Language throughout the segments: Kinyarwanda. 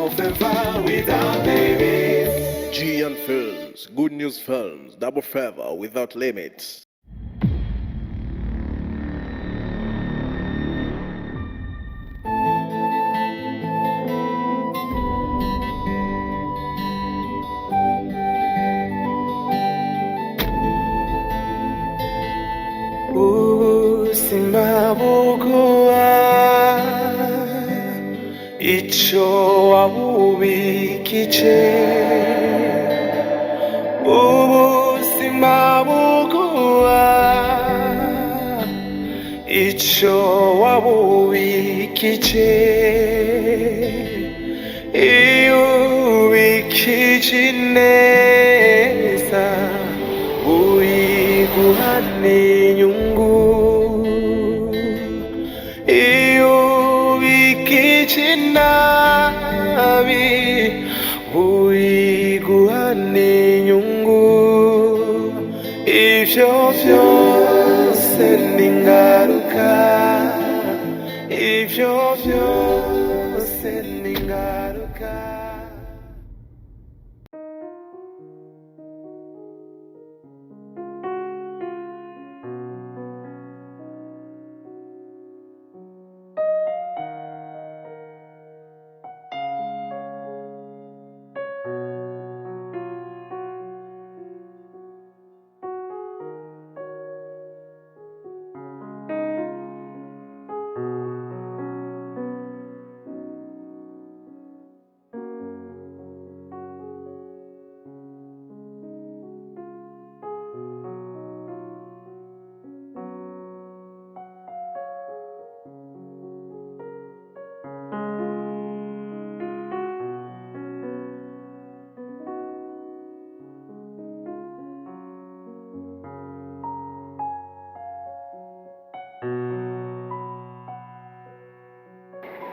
Double favor without limits. G and Films, Good News Films, double favor without limits. Icho wabubikije ubuzima buguha icho wabubikije iyo ubikije neza uyiguha n'inyungu nabi uyiguha n'inyungu ivyo vyose n'ingaruka ivyo vyose n'ingaruka.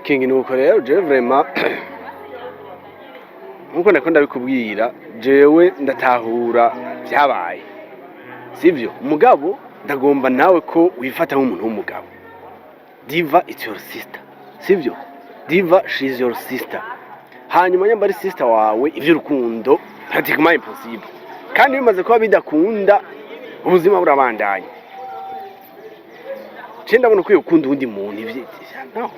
King nuko rero je vraiment nkuko nakunda bikubwira jewe ndatahura byabaye sivyo umugabo ndagomba nawe ko wifata nk'umuntu w'umugabo. Diva it's your sister sivyo Diva she's your sister hanyuma nyamba ari sister wawe ivyo rukundo pratiquement impossible kandi bimaze kuba bidakunda ubuzima burabandanya cenda bono kwiye ukunda undi muntu ivyo no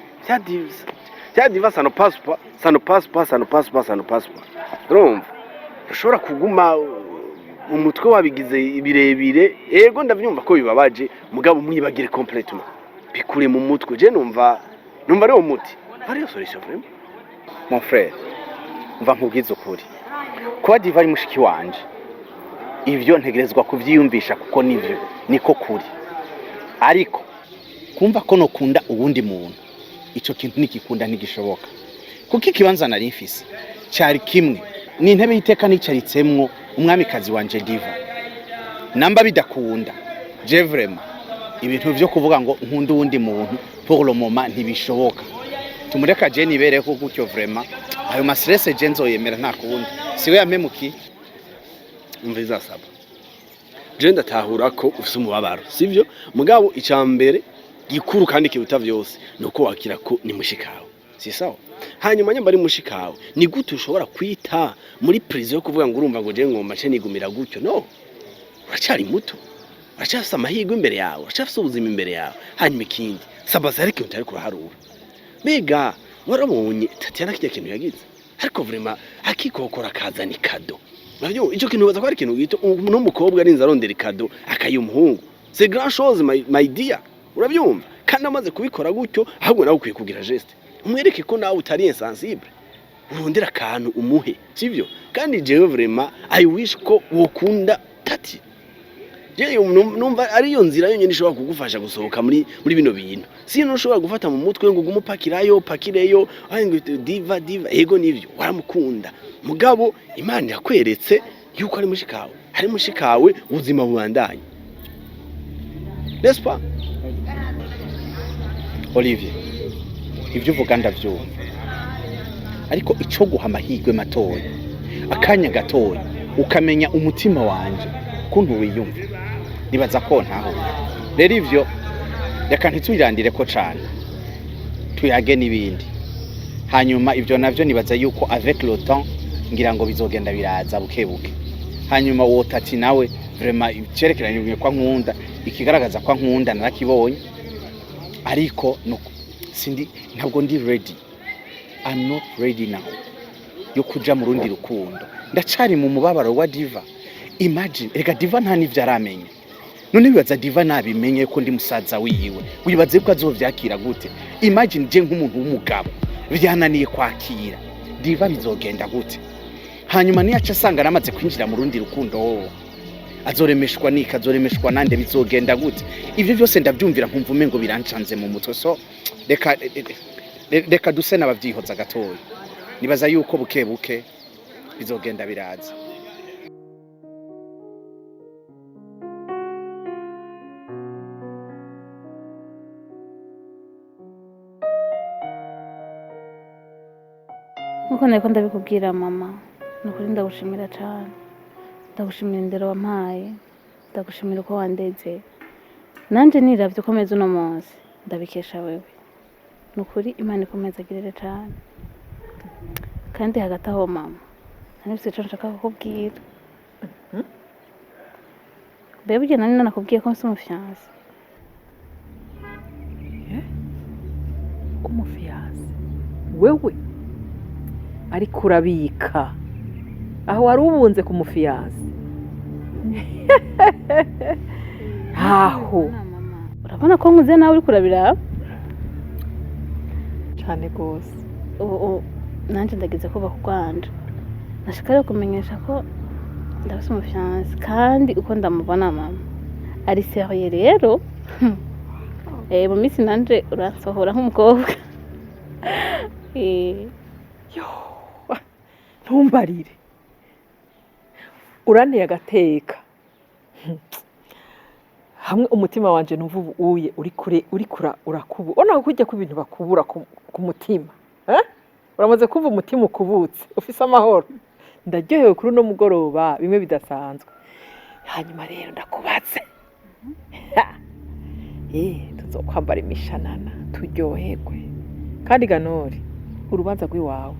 Diva ça ne passe pas, ça ne passe pas, ça ne passe pas, ça ne passe pas. Urumva ushobora kuguma umutwe wabigize ibirebire ego ndavyumva ko bibabaje mugabo mwibagire complètement bikure mu mutwe je numva ari umuti ari solution vraiment. Mon frère mva nkubwiza ukuri kuba Diva ari mushiki wanje ivyo ntegerezwa kuvyiyumvisha kuko nivyo niko kuri ariko kumva ko nokunda ubundi muntu ico kintu nikikunda ntigishoboka kuko ikibanza nari mfise cyari kimwe ni intebe y'iteka nicaritsemwo umwamikazi wanje Diva namba bidakunda je vraiment ibintu vyo kuvuga ngo nkunda ubundi muntu pour le moment ntibishoboka tumureka je nibere ko gutyo vraiment ayo mastress je nzoyemera nta kubundi siwe yamemuki umviza saba je ndatahura ko ufise umubabaro sivyo mugabo icambere gikuru kandi kiruta vyose nuko wakira ko ni mushikawe si sawa hanyuma nyamba ari mushikawe ni gute ushobora kwita muri prison yo kuvuga ngo urumva ngo je ngomba ce nigumira gutyo no uracari muto uracafise amahirwe imbere yawe uracafise ubuzima imbere yawe hanyuma ikindi Sabbas ariko utari kuraharura bega warabonye Taty nakijya kintu yagize ariko vraiment akikokora kazana ikado navyo ico kintu baza ko ari kintu gito n'umukobwa arinze arondera ikado akayumuhungu c'est grand chose my dear urabyumva kandi amaze kubikora gutyo ahubwo nawe ukwiye kugira geste umwereke ko nawe utari insensible urondera akantu umuhe sivyo kandi jewe vraiment I wish ko wokunda Taty je numva ari yo nzira yonyine ishobora kugufasha gusohoka muri bino bintu sino ushobora gufata mu mutwe ngo gumupakirayo pakireyo ngo Diva ego nivyo waramukunda mugabo Imana yakweretse yuko ari mushikawe ubuzima bubandanye n'est-ce pas Olivier ivyo uvuga ndavyumva ariko ico guha amahirwe matoya akanya gatoya ukamenya umutima wanje kuntu wiyumva nibaza ko ntaho rero ivyo reka ntitwirandire ko cane tuyage nibindi hanyuma ibyo navyo nibaza yuko avec le temps ngira ngo bizogenda biraza bukebuke. Hanyuma uwo Taty nawe vraiment cerekeranye kwa nkunda, ikigaragaza kwa nkunda narakibonye, ariko sindi ntabwo ndi ready. I'm not ready now yo kuja mu rundi rukundo, ndacari mu mubabaro wa diva. Imagine reka diva nta nivyo aramenya, none bibaza diva nabimenye ko ndi musaza wiwe, wibaze ko azovyakira gute? Imagine je nk'umuntu w'umugabo vyananiye kwakira diva, bizogenda gute? Hanyuma niyaca asanga aramaze kwinjira mu rundi rukundo, azoremeshwa niki, azoremeshwa nande, bizogenda gute? Ivyo byose ndavyumvira nkumva umengo birancanze mu mutwe. So reka duse n'abavyihoza gatoya, nibaza yuko buke bizogenda biraza. Nkuko nariko ndabikubwira mama, nukuri ndagushimira cyane, ndagushimira indero wampaye, ndagushimira uko wandeze, nanje niravye ukomeza uno munsi ndabikesha wewe. Nukuri Imana ikomeza agirire cyane. Kandi hagati aho mama, nari ico nshaka kukubwira. Bebe je nani nakubwiye ko mfise umufiance. Umufiance wewe ariko urabika aho wari ubunze ku mufiance. Aho urabona ko nkuze nawe uri kurabira cyane gose. Nanje ndageze ko bakugwanje, nashikare kumenyesha ko ndafise umufiance kandi uko ndamubona mama ari serieux rero. Mu minsi nanje uransohora nk'umukobwa. Yo ntumbarire, uranteye agateka. Hamwe umutima wanje numva uye uri kura urakubu. Ona kujya ku bintu bakubura ku mutima. Uramaze kumva umutima ukubutse, ufise amahoro. Ndaryohewe kuri no mugoroba bimwe bidasanzwe. Hanyuma rero ndakubatse. Tuzokwambara imishanana turyoherwe. Kandi ganori urubanza rw'iwawe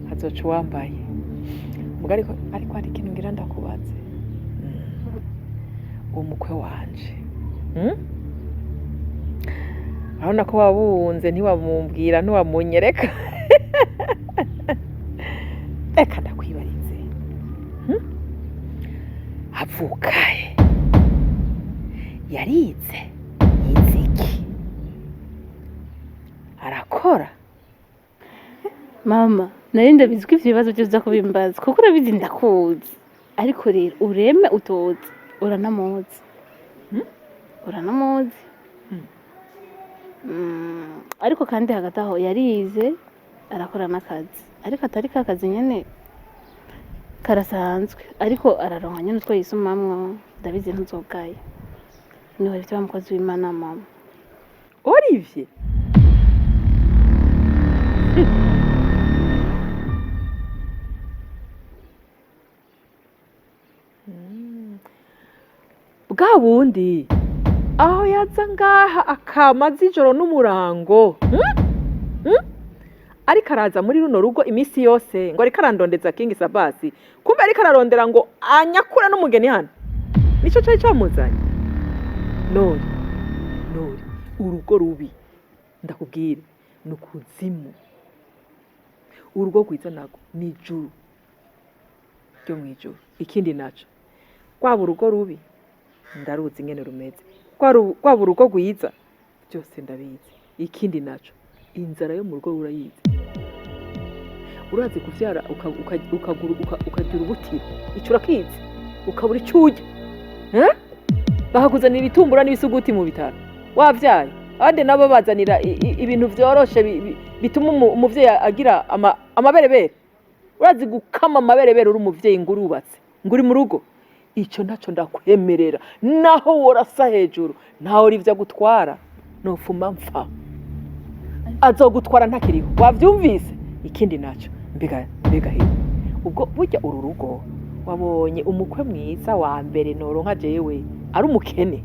hazoca uwambaye. Ariko hari ikintu ngira ndakubaze. Uwo mukwe wanje urabona ko wabunze, ntiwamumbwira, ntiwamunyereka. Reka ndakwibarize, avukaye, yarize, yize iki, arakora? Mama nari ndabizi ko ivyo bibazo byose kubimbaza kuko urabizi ndakuzi, ariko rero ureme utoze uranamuzi. Uranamuzi. Ariko kandi hagati aho yarize arakora n'akazi, ariko atari ka kazi nyene karasanzwe, ariko araronka nyene utwo yisumamwo. Ndabizi ntuzogaye, ni wari wa mukozi w'Imana mama. Olivier bwa bundi aho yaza ngaha akamaza ijoro n'umurango, ariko araza muri runo rugo iminsi yose ngo ariko arandondeza King Sabbas, kumbe ariko ararondera ngo anyakure n'umugeni hano. Nico cyo cyamuzanye. Nori urugo rubi ndakubwira nukuzimu. Urugo rwiza nago ni ijuru ryo mwijuru. Ikindi naco kwaba urugo rubi ndaruzi ngene rumeze, kwaba urugo rwiza byose ndabizi. Ikindi naco inzara yo mu rugo urayizi. Urazi kuvyara ukagira ubutiro ico urakizi, ukabura icyo urya. Bahaguzanira itumbura n'ibisuguti mu bitaro wavyaye, ade nabo bazanira ibintu vyoroshe bituma umuvyeyi agira amaberebere. Urazi gukama amaberebere uri umuvyeyi ngurubatse nguri mu rugo, ico naco ndakwemerera. Naho worasa hejuru ntaho rivya gutwara, nofuma mpfa azogutwara ntakiriho. Wavyumvise? Ikindi naco mbega he ubwo burya uru rugo wabonye umukwe mwiza wa mbere noronka jewe ari umukene,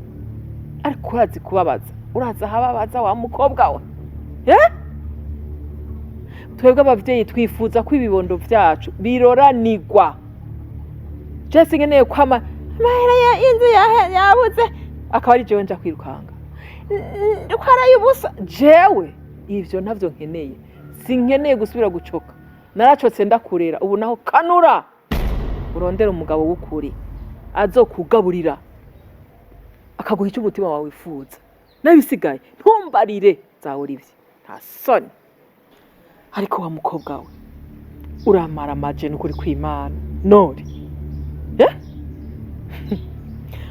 ariko urazi kubabaza, uraza hababaza wa mukobwa we. twebwe abavyeyi twifuza ko ibibondo vyacu biroranirwa. Jesse nkeneye kwama amahera y'inzu yabuze akaba ari jewe nja kwirukanga. Twaraye ubusa jewe ivyo ntavyo nkeneye. Sinkeneye gusubira gucoka. Naracotse ndakurera ubu naho kanura. Urondera umugabo w'ukuri azokugaburira akaguha icyo umutima wawe wifuza. Nabisigaye ntumbarire zawuri ivye nta soni. Ariko wa mukobwa we uramara amaje n'ukuri kw'Imana nori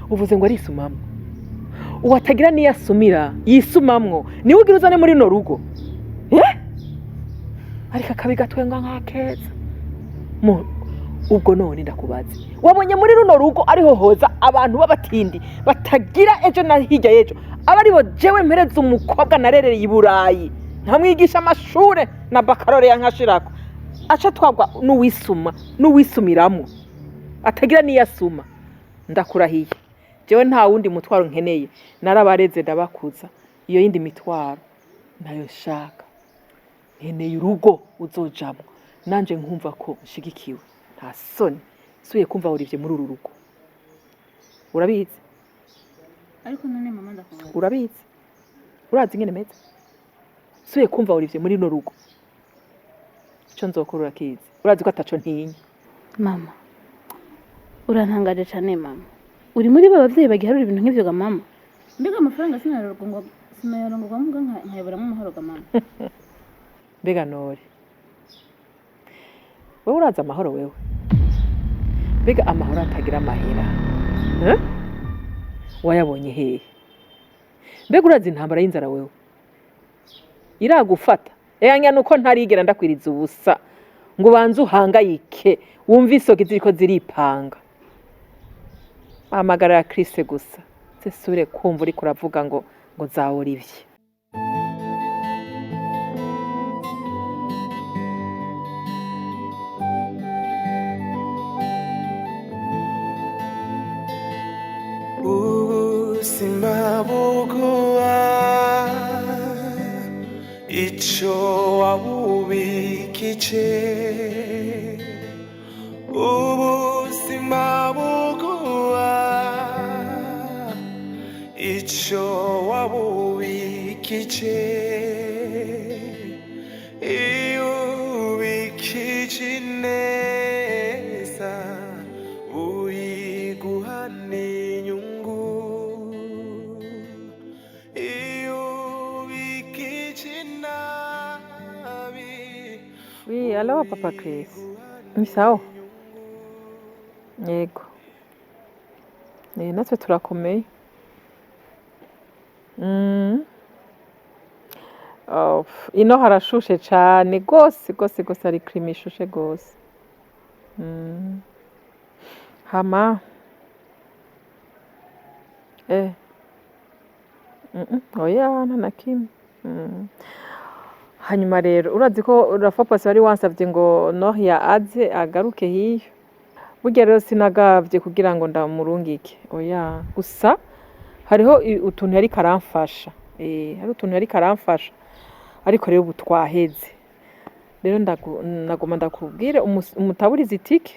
uvuze ngo arisumamwo uwatagira niyasumira yisumamwo niwe ugira uzane muri no rugo ariko akabi gatwenga nk'akeza ubwo none ndakubaze wabonye muri runo rugo ariho hoza abantu b'abatindi batagira ejo na hirya y'ejo abari bo jewe mpereza umukobwa narerereye i Burayi ntamwigisha amashure na bakarore yankashirako aca twagwa n'uwisumiramwo atagira niyasuma. Ndakurahiye jewe nta wundi mutwaro nkeneye narabareze ndabakuza iyo yindi mitwaro nayo shaka nkeneye urugo uzojamwo nanje nkumva ko nshigikiwe nta soni suye kumva urivye muri uru rugo. Urabizi ariko none mama ndakubaza urabizi urazi ngene meze suye kumva urivye muri no rugo ico nzokora urakizi urazi ko ataco ntinya. mama urantangaje cyane mama uri muri b'abavyeyi bagiharura ibintu nk'ivyo ga mama mbega amafaranga sinayorongwa muga nkayoboramo amahoro ga mama. Mbega nori wewe urazi amahoro wewe mbega amahoro atagira amahera wayabonye hehe? Mbega urazi intambara y'inzara wewe iragufata eyanya nuko ntarigera ndakwiriza ubusa ngo banze uhangayike wumva isogi ziriko ziripanga. Amagara ya Kristo gusa sesure kumva uri kuravuga ngo zawura ivye. ubuzima buguha icyo wabubikije ubuzima buguha icyo wabubikije iyo ubikije neza uyiguhane inyungu iyo ubikije nabi. Oui, alors papa Chris. Ni sawa? Yego. Natwe turakomeye. Ino harashushe cyane gose ari krimi ishushe gose. Hama oya nta kimwe. Hanyuma rero urazi ko Rafapasi wari wansavye ngo NORIA aze agaruke hiyo. Burya rero sinagavye kugira ngo ndamurungike. Oya gusa hariho utuntu yari karamfasha. Hari utuntu yari karamfasha. Ariko rero butwaheze. Rero nagoma ndakubwire umutaburiza itike.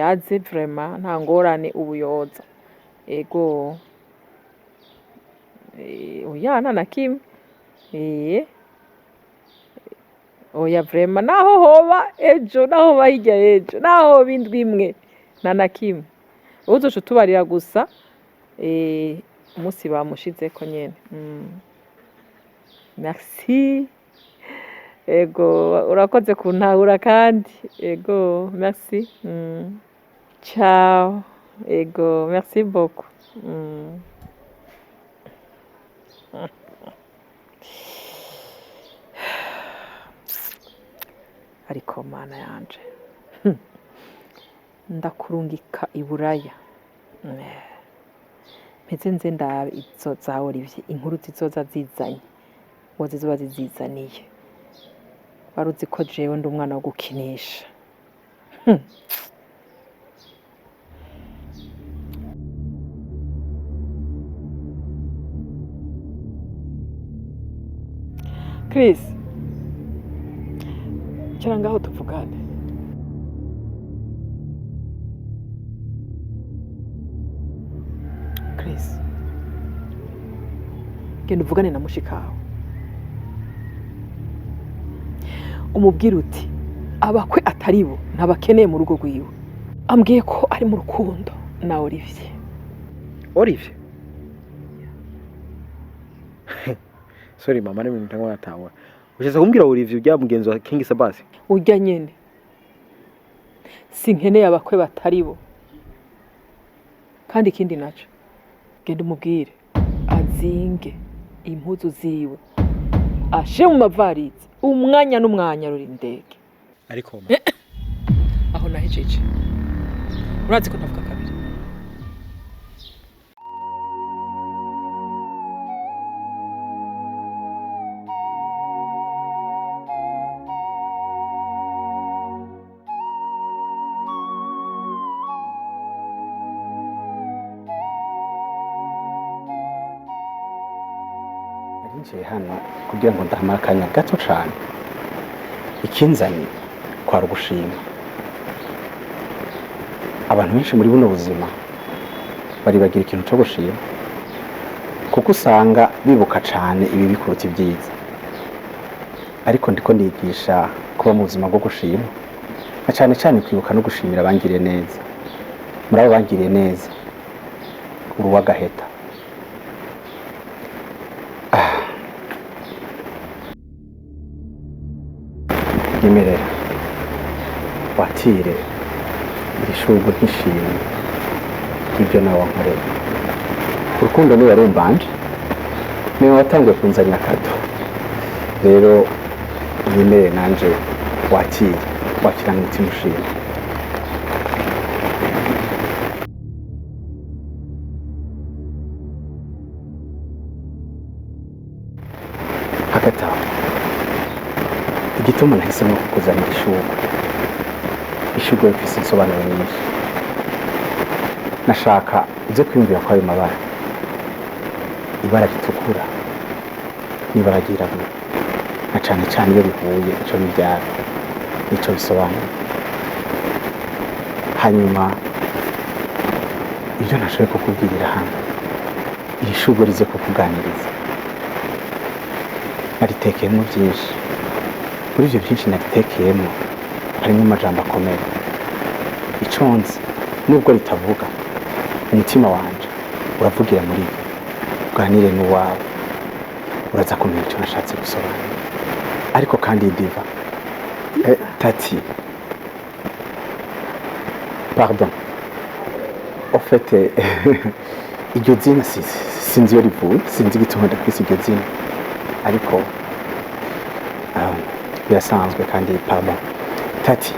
Aze vraiment nta ngorane ubuyoza. Ego. Oya nta kimwe. Oya vraiment naho hoba ejo naho bahijya ejo naho bindwi imwe nta kimwe uzoca tubarira gusa umunsi bamushizeko nyene. Merci. Ego urakoze kuntahura kandi ego merci. Ciao. Ego merci beaucoup. Ariko mana yanje ndakurungika i Buraya mpeze nze ndabe izo zawura ivye inkuru zizoza zizanye wozizoba zizaniye baruzi ko jewe ndi umwana wo gukinisha. Chris Icara ngaho tuvugane. Chris, genda uvugane na mushikawe. Umubwira uti abakwe atari bo ntabakeneye mu rugo rwiwe. Ambwiye ko ari mu rukundo na Olivier. Olivier? Sorry mama, ni mimi ntango natawa. Ushaka kumbwira Olivier ujya mugenzi wa King Sabbas? Ujya nyene. Sinkeneye abakwe batari bo. Kandi ikindi naco, genda umubwire azinge impuzu ziwe. Ashe mu mavarizi umwanya n'umwanya ruri ndege. Ariko mama. Aho nahejeje. Urazi ko ntavuga kabiri. Nje hano kugira ngo ndahamara akanya gato cyane. Ikinzanye kwa rugushima. Abantu benshi muri buno buzima bari bagira ikintu cyo gushima, kuko usanga bibuka cyane ibi bikuruta ibyiza. Ariko ndiko ndigisha kuba mu buzima bwo gushima, na cyane cyane kwibuka no gushimira abangiriye neza. Muri abo bangiriye neza uruwa gaheta. Nyemerera watire irishurwe nk'ishimwe ibyo nawe wankoreye. Urukundo niwe rumbanje, niwe watanguye kunzanira akato. Rero nyemerere nanje wakirana umutima ushimwe. Hagati aho igituma nahisemo kukuzanira ishurwe rifise insobanuro nyinshi. Nashaka uze kwiyumvira ko ayo mabara, ibara ritukura n'ibara ryirabura, na cane cane iyo bihuye ico bibyara nico bisobanura. Hanyuma ibyo nashoboye kukubwirira hano, iri shurwe rize kukuganiriza. Naritekeyemo byinshi. Muri ibyo byinshi naritekeyemo harimo amajambo akomeye. Ico nzi nubwo ritavuga, umutima wanje uravugira muri ibyo. Uganire n'uwawe, uraza kumenya icyo nashatse gusobanura. Ariko kandi diva, Taty, pardon, en fait iryo zina sinzi iyo rivuye, sinzi igituma ndakwise iryo zina, ariko birasanzwe kandi pardon. Taty,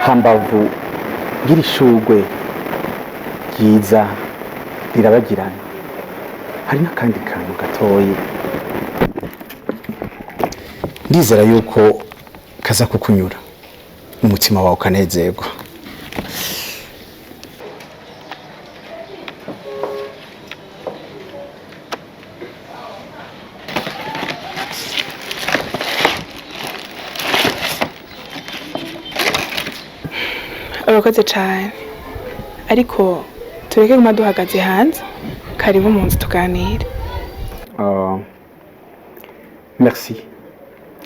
hambavu ngiri shurwe ryiza rirabagirana, hari n'akandi kantu gatoyi ndizera yuko kaza kukunyura n'umutima wawe ukanezerwa. Urakoze cyane, ariko tureke guma duhagaze hanze. Karibu mu nzu tuganire. Merci,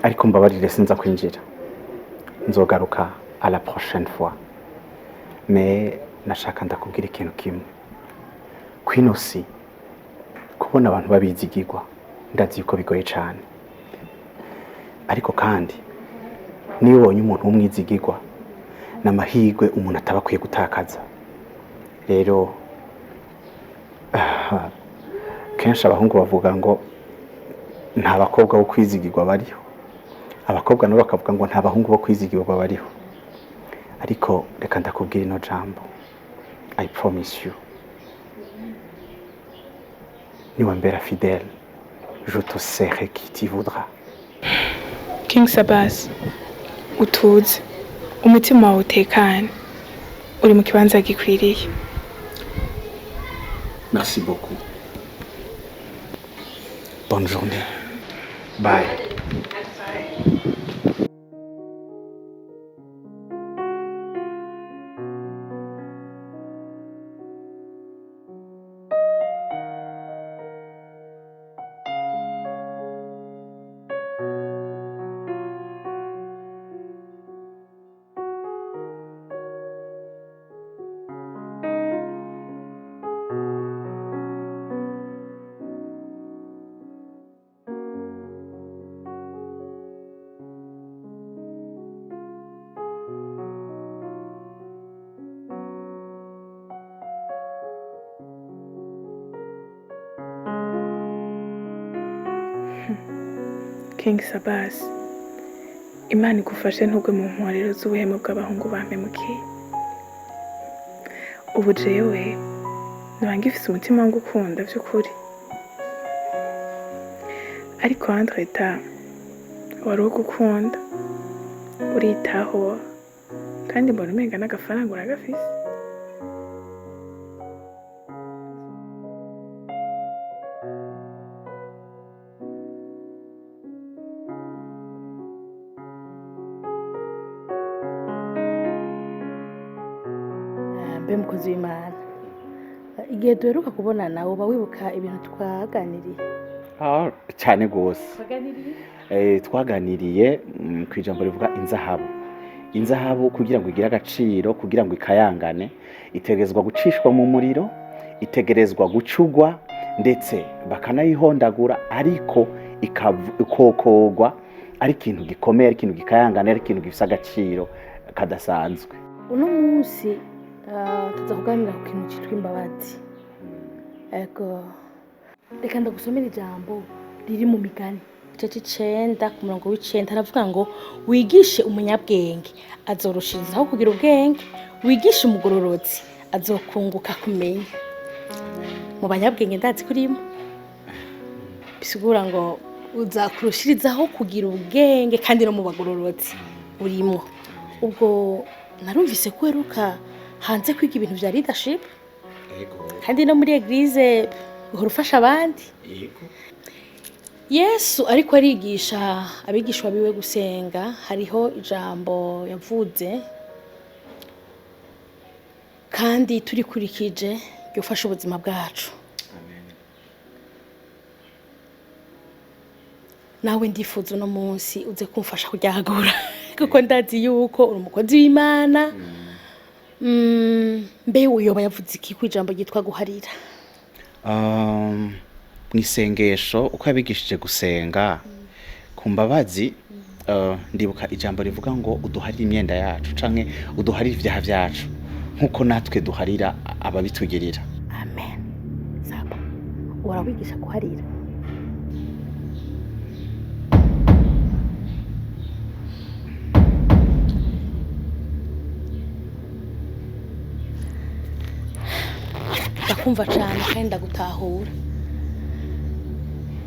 ariko mbabarire sinza kwinjira. Nzogaruka à la prochaine fois. Mais nashaka ndakubwira ikintu kimwe. Kwino si kubona abantu babizigirwa, ndazi yuko bigoye cyane. Ariko kandi niyo ubonye umuntu w'umwizigirwa, n'amahirwe umuntu atabakwiye gutakaza. Rero kenshi abahungu bavuga ngo nta bakobwa bo kwizigirwa bariho, abakobwa nabo bakavuga ngo nta bahungu bo kwizigirwa bariho. Ariko reka ndakubwira ino jambo, I promise you, niwambera fidèle, je te serai qui t'y voudra. King Sabbas, utuze, umutima wawe utekane, uri mu kibanza gikwiriye. Merci beaucoup. Bonne journée. Bye. King Sabbas, Imana igufashe ntugwe mu nkorero z'ubuhemu bw'abahungu bampemukiye. Ubu jewe naba ngifise umutima wo gukunda by'ukuri, ariko entre temps wari uwo gukunda uritaho kandi mbona umenga n'agafaranga uragafise. Mbe mukozi w'Imana, igihe duheruka kubonana uba wibuka ibintu twaganiriye? cyane gose. Twaganiriye? Twaganiriye ku ijambo rivuga inzahabu. Inzahabu kugira ngo igire agaciro, kugira ngo ikayangane, itegerezwa gucishwa mu muriro, itegerezwa gucugwa, ndetse bakanayihondagura, ariko ikokogwa ari ikintu gikomeye, ari ikintu gikayangana, ari ikintu gifite agaciro kadasanzwe. Uno munsi tuza kuganira ku kintu cyitwa imbabazi. Ego reka ndagusomera ijambo riri mu Migani igice c'9 ku murongo w'9, haravuga ngo wigishe umunyabwenge azoroshirizaho kugira ubwenge, wigishe umugororotsi azokunguka kumenya. Mu banyabwenge ndazi kurimo, bisigura ngo uzakurushirizaho kugira ubwenge, kandi no mu bagororotsi urimo. Ubwo narumvise ko heruka hanze kwiga ibintu vya leadership, kandi no muri eglise uhora ufasha abandi. Yesu ariko arigisha abigishwa biwe gusenga, hariho ijambo yavuze kandi turikurikije yofasha ubuzima bwacu. Nawe ndifuza uno munsi uze kumfasha kuryagura kuko ndazi yuko uri umukozi w'Imana. Mbe uyoba yavuze iki ku ijambo ryitwa guharira? Mwisengesho uko yabigishije gusenga ku mbabazi, ndibuka ijambo rivuga ngo uduharire imyenda yacu canke uduharire ibyaha byacu nkuko natwe duharira ababitugirira. Amen. Saba urawigisha guharira? Ndakumva cyane kandi ndagutahura.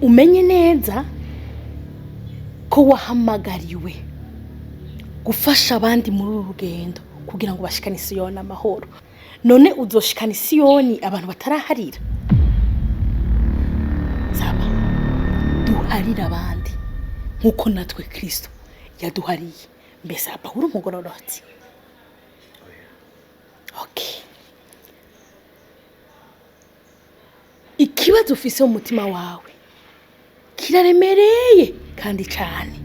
Umenye neza ko wahamagariwe gufasha abandi muri uru rugendo kugira ngo bashikane Siyoni amahoro. None uzoshikana Siyoni abantu bataraharira? Saba duharira abandi nkuko natwe Kristo yaduhariye. Mbese aba uri umugororotsi? Okay. Ikibazo ufise mu mutima wawe kiraremereye kandi cyane,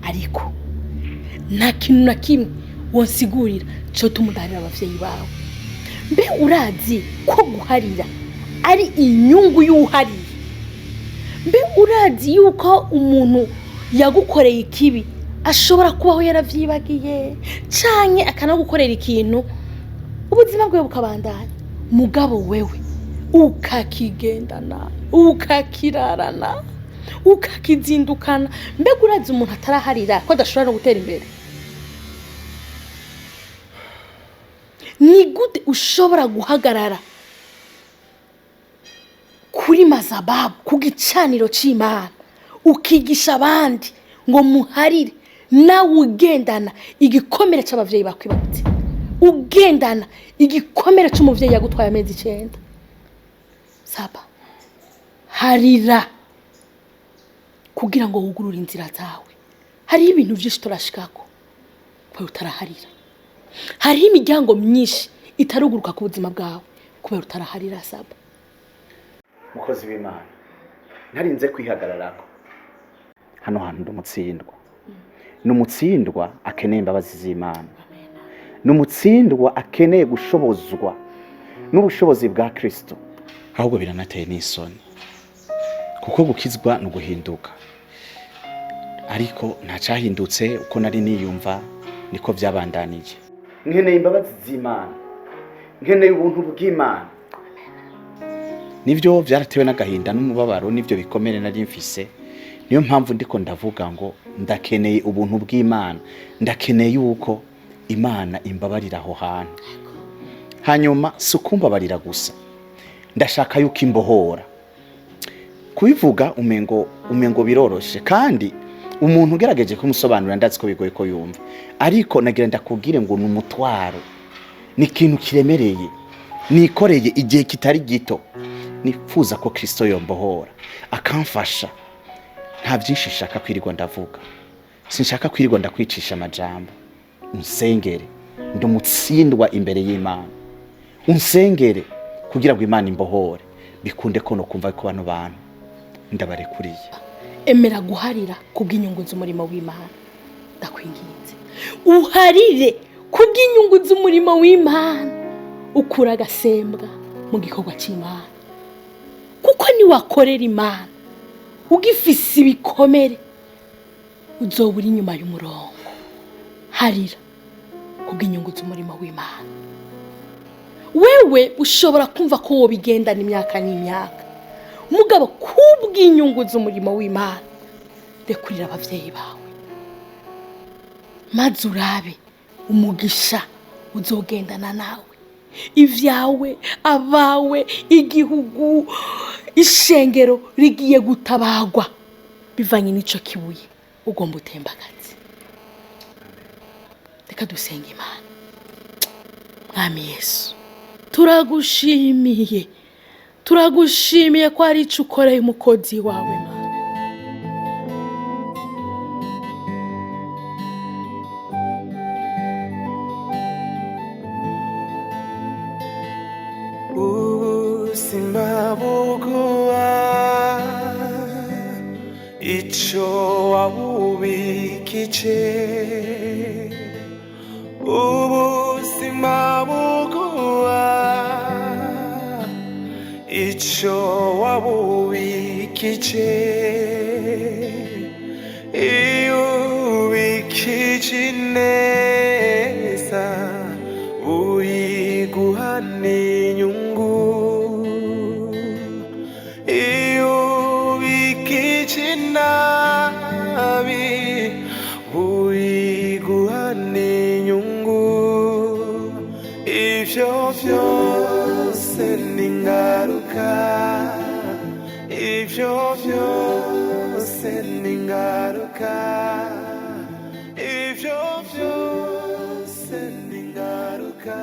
ariko nta kintu na kimwe wonsigurira cyo tumudarira abavyeyi bawe. Mbe urazi ko guharira ari inyungu y'uhariye? Mbe urazi yuko umuntu yagukoreye ikibi ashobora kubaho yaravyibagiye canke akanagukorera ikintu ubuzima bwe bukabandanya, mugabo wewe ukakigendana, ukakirarana, ukakizindukana? Mbega urazi umuntu ataraharira ko adashobora no gutera imbere? Ni gute ushobora guhagarara kuri mazababu ku gicaniro c'Imana ukigisha abandi ngo muharire, nawe ugendana igikomere c'abavyeyi bakwibarutse, ugendana igikomere c'umuvyeyi yagutwaye amezi 9? Saba harira kugira ngo wugurure inzira zawe. Hari ibintu byinshi turashikako kubera utaraharira. Hari imiryango myinshi itaruguruka ku buzima bwawe kubera utaraharira. Saba mukozi w'Imana, narinze kwihagararako hano hantu ndumutsindwa. Numutsindwa akeneye imbabazi z'Imana, numutsindwa akeneye gushobozwa n'ubushobozi bwa Kristo. Ahubwo biranateye n'isoni kuko gukizwa no guhinduka, ariko ntacahindutse uko nari niyumva niko byabandanije. Nkeneye imbabazi z'Imana, nkeneye ubuntu bw'Imana. Nivyo byaratewe n'agahinda n'umubabaro, nivyo bikomere nari mfise, niyo mpamvu ndiko ndavuga ngo ndakeneye ubuntu bw'Imana, ndakeneye yuko Imana imbabarira aho hantu. Hanyuma sukumbabarira gusa, ndashaka yuko imbohora. Kubivuga umengo biroroshe, kandi umuntu ugerageje kumusobanurira ndazi ko bigoye ko yumva, ariko nagira ndakubwire ngo ni umutwaro, ni ikintu kiremereye, nikoreye igihe kitari gito. Nifuza ko Kristo yombohora akamfasha. Nta byinshi nshaka kwirirwa ndavuga, sinshaka kwirirwa ndakwicisha amajambo. Unsengere ndumutsindwa imbere y'Imana, unsengere kugira ngo Imana imbohore, bikunde ko no kumva ko bano bantu ndabarekuriye. Emera guharira kubw'inyungu z'umurimo w'Imana, ndakwinginze uharire kubw'inyungu z'umurimo w'Imana, ukura agasembwa mu gikorwa cy'Imana, kuko ni wakorera Imana ugifise ibikomere uzobura inyuma y'umurongo. Harira kubw'inyungu z'umurimo w'Imana. Wewe ushobora kumva ko wobigendana imyaka n'imyaka, mugabo kubw'inyungu z'umurimo w'Imana rekurira abavyeyi bawe, maze urabe umugisha uzogendana nawe, ivyawe, abawe, igihugu, ishengero rigiye gutabagwa bivanye n'ico kibuye ugomba utembagaze. Reka dusenga Imana. Mwami Yesu, turagushimiye ko ari ico ukoreye umukozi wawe Mana. ubuzima buguha ico wabubikije, ubuzima buguha ico wabubikije, iyo ubikije neza uyiguha n'inyungu, iyo ubikije nabi uyiguha n'inyungu. Ivyo vyose ni ingaruka, ivyo vyose ni ingaruka, ivyo vyose ni ingaruka,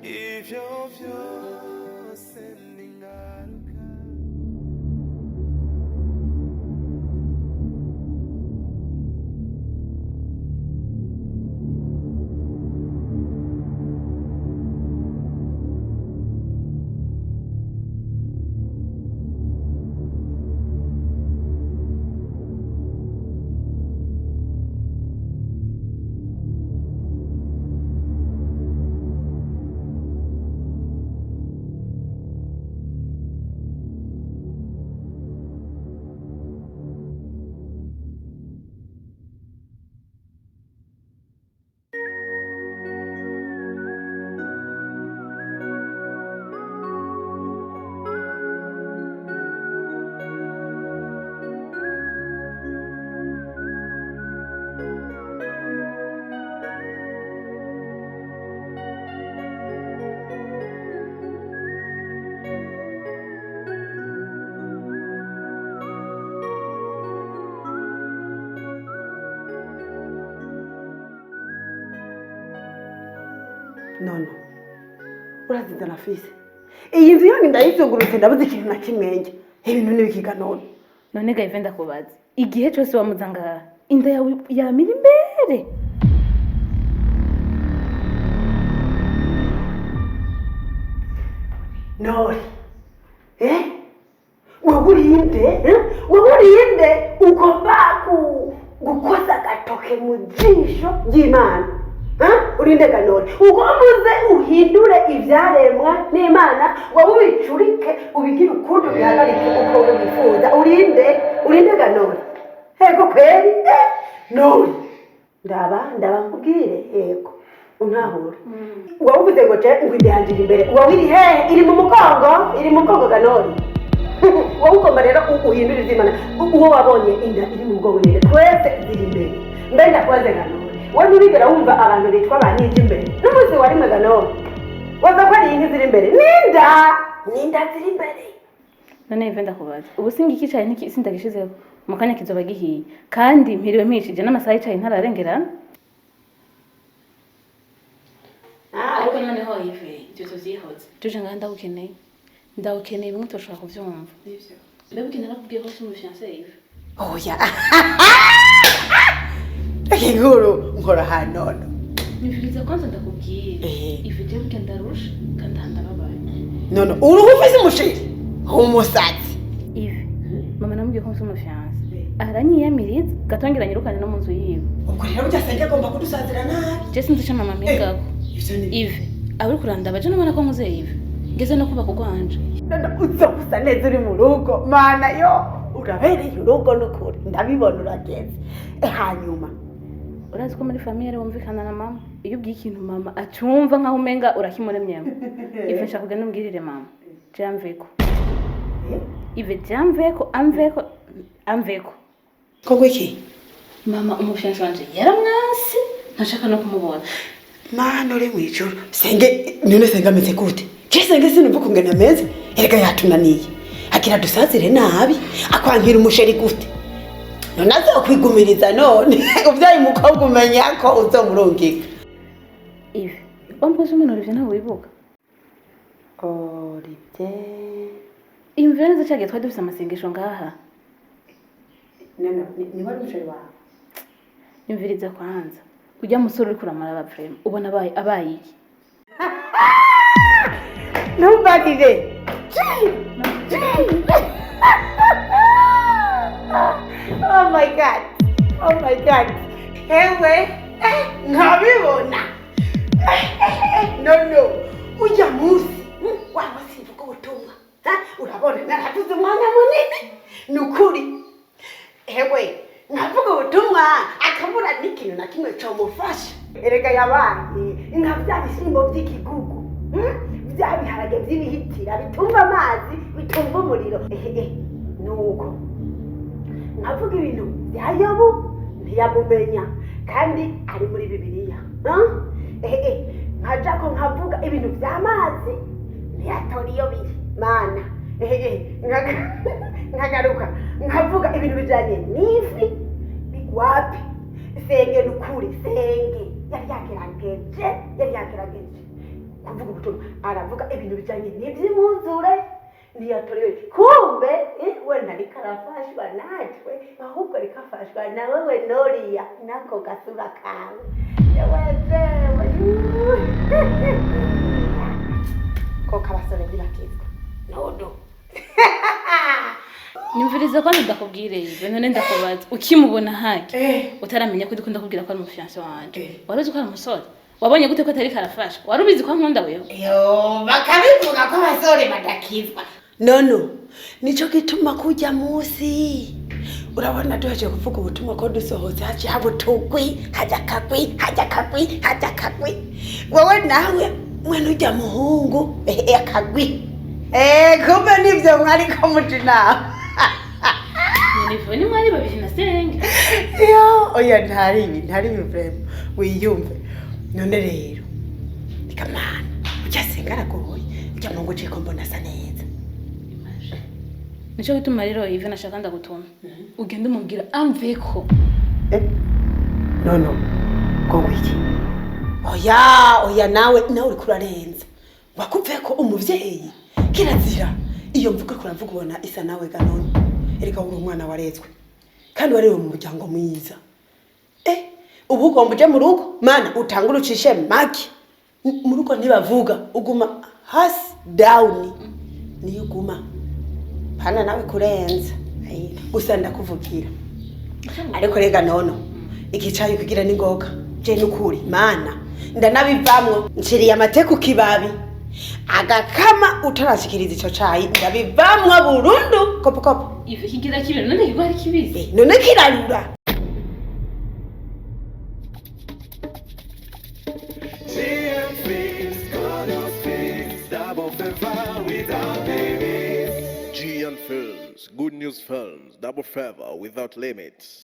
ivyo vyose ni ingaruka. Nono uraziza nafise iyi nzu yanyu ndayizungurutse ndabuze ikintu na kimwenge, ibintu nibikiga none. None Gaive ndakubaza, igihe cyose wamuzanga inda yawe yamira imbere? Nori wagurinde ugomba gukoza agatoke mu jisho ry'Imana. Urinde ganone ugombuze uhindure ivyaremwa n'Imana, wowe ubicurike ubigire ukundi bihagarike uko wifuza. Urinde ganone. Hego kweri Nori, ndaba nkubwire yego untahura. Wowe uvuze ngo je ngwinde yanjira imbere, wowe iri hehe? Iri mu mugongo ganone. wowe ugomba rero uhindura iby'Imana uwo wabonye inda iri mu bwonko ninde twese ziri imbere mbe ndakubaze Ganore wowe ntibigera wumva abantu bitwa ba nijya imbere n'umunsi warimwe Ganore waza ko ari inki ziri imbere ninda ziri imbere none Yves ndakubaza ubu singa ikicaye sindagishizeho mu kanya kizoba gihiye kandi mpiriwe mpishije n'amasaha yicaye ntararengerana ariko noneho Yves ibyo tuzyihoze tuje ngaha ndagukeneye bimwe turashobora kuvyumva mbega ukenera kubwiye ko umu fiancé Yves oya inkuru nkora hanono nifuriza kwanza ndakubwira Yves je bugenda rusha kandi handababaye none uruhu ufise umushiri umusatsi Yves mama namubwiye ko umu fiancé aranyiyamiriza gatongera nyirukane no mu nzu yiwe ubwo rero byasenge agomba kudusazira nabi je sinzi ico mama mpigako Yves aburi kurandaba je nabona ko nkuze Yves ngeze no kubaka ugwanje none uzokusa neza uri mu rugo mana yo urabereye urugo n'ukuri ndabibona urageze hanyuma urazi ko muri famille wumvikana na mama iyo ubwiye ikintu mama acumva nkaho umenga urakimuremyemo Yves nshaka kugenda umbwirire mama jamveko Yves jamveko amveko kogwe iki mama umufiancé wanje yaramwasi ntashaka no kumubona mana uri mu ijuru senge none senga ameze gute senge sinumva kungena ameze erega yatunaniye akira dusazire nabi akwankira umusheri gute none azokwigumiriza none ubyaye umukobwa umenya ko uzomurungika Yves wambuze umuntu Olivier ntawe wibuka Olivier imvura neza cyagiye twari dufise amasengesho ngaha ni wari umusheri wawe imviriza kwanza ujya musore uri kuramara abapfrema ubona abaye iki numbarire oh my god hewe nkabibona no ujya munsi waba simvuga ubutumwa urabona naratuze umwanya munini nukuri hewe nkavuga ubutumwa akabura n'ikintu na kimwe comufasha erega yabaye nka bya bishyimbo by'ikigugu bya biharage by'ibihitira bitumva amazi bitumva umuriro nuko nkavuga ibintu bya Yobu ntiyamumenya kandi ari muri Bibiliya nkaja ko nkavuga ibintu by'amazi ntiyatora iyo biri mana nkagaruka nkavuga ibintu bijanye n'ifi wapi senge nukuri senge yari yakerageje kuvuga ubutumwa aravuga ibintu bijanye n'ivy'imuzure ntiyatoriwe kumbe we nariko arafashwa natwe ahubwo ariko afashwa nawe we Noria nako gasura kawe ko kabasore birakizwa nodo nyumviriza ko ndakubwire Yves none ndakubaza ukimubona hake utaramenya ko dukunda kubwira ko ari umufiancé wanje waruzi ko ari umusore wabonye gute ko atari karafasha warubizi ko nkunda wewe bakabivuga ko abasore badakizwa nono nico gituma kujya munsi urabona duheje kuvuga ubutumwa ko dusohotse haje habutugwi haja kagwi wowe nawe mwana ujya muhungu akagwi kumbe nivyo mwari ko mujina ni mwari babiri na senge oya ntari vrema wiyumve none rero ikamana ujasenga aragoye ujya mungu ciko mbona asa neza nico gituma rero Yves nashaka ndagutuma ugende umubwira amveko no ko wiki oya nawe uri kurarenza bakuveko umuvyeyi kirazira iyo mvuga kuravuga ubona isa nawe Ganone erika uri umwana warezwe kandi warewe mu muryango mwiza ubu ugomba uje mu rugo mana utangura ucishe maki mu rugo ntibavuga uguma hasi down niyo uguma pana nawe kurenza gusa ndakuvugira ariko rega nono ikicaye kugira ningoga je nukuri mana ndanabivamwo nshiriye amateka kibabi agakama utarashikiriza ico cayi ndabivamwa burundu kopo Yves kigira kibero none kigwari kibizi none kirarura G and Films, Good News Films, Double Favor without limits.